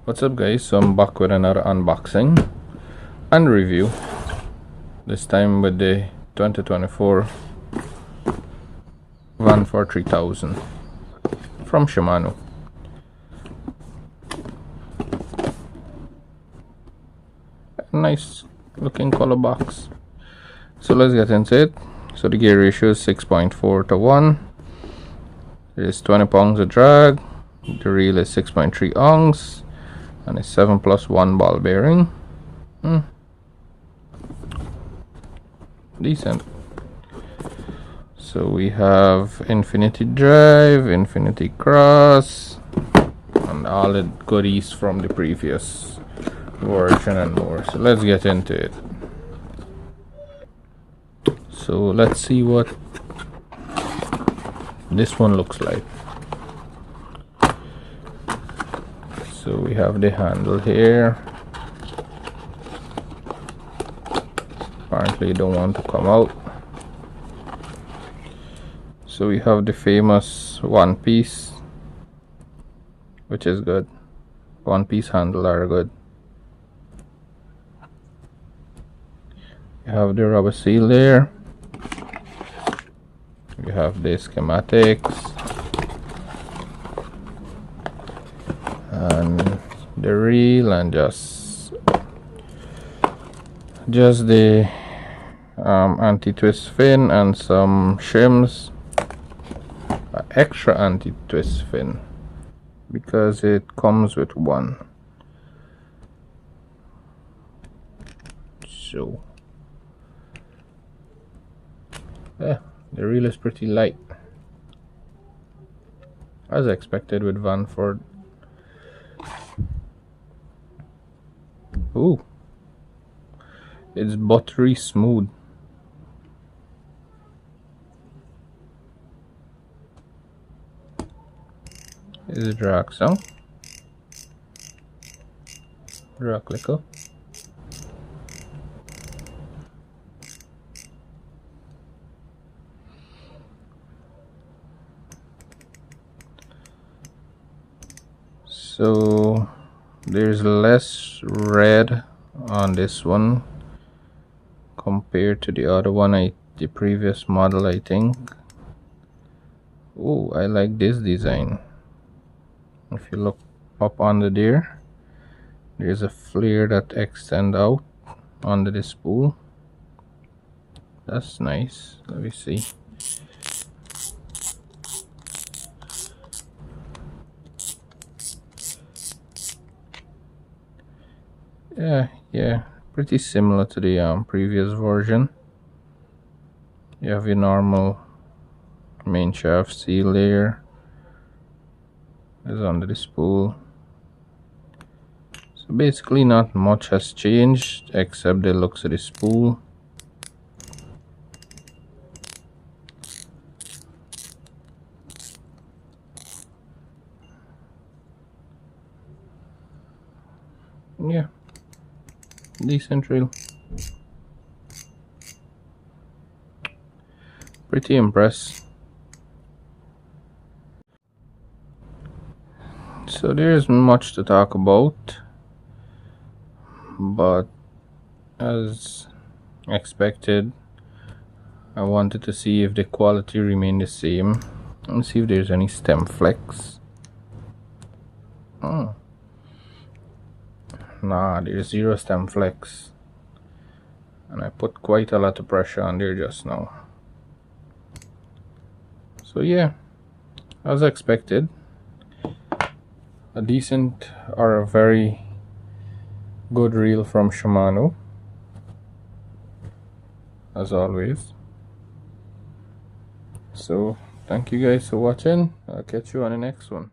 What's up guys, so I'm back with another unboxing and review, this time with the 2024 Vanford 3000 from Shimano. A nice looking color box. So let's get into it. So the gear ratio is 6.4 to 1. It is 20 pounds of drag. The reel is 6.3 ounce. And a 7+1 ball bearing. Decent. So we have infinity drive, infinity cross, and all the goodies from the previous version and more. So let's get into it. So let's see what this one looks like. So we have the handle here. Apparently don't want to come out. So we have the famous one piece, which is good. One piece handle are good. You have the rubber seal there. You have the schematics and the reel, and just the anti-twist fin and some shims, extra anti-twist fin because it comes with one. So yeah, the reel is pretty light, as expected with Vanford. Ooh, it's buttery smooth. Is a drag sound, drag clicker. So there's less red on this one compared to the other one, the previous model, I think. Oh, I like this design. If you look up under there, there's a flare that extends out under the spool. That's nice. Let me see. Yeah, pretty similar to the previous version. You have your normal main shaft seal there. Is under the spool. So basically not much has changed except the looks of the spool. Yeah, decent reel. Pretty impressed. So there's much to talk about, but as expected, I wanted to see if the quality remained the same and see if there's any stem flex. Nah, there's zero stem flex, and I put quite a lot of pressure on there just now. So yeah, as expected, a decent or a very good reel from Shimano, as always. So thank you guys for watching. I'll catch you on the next one.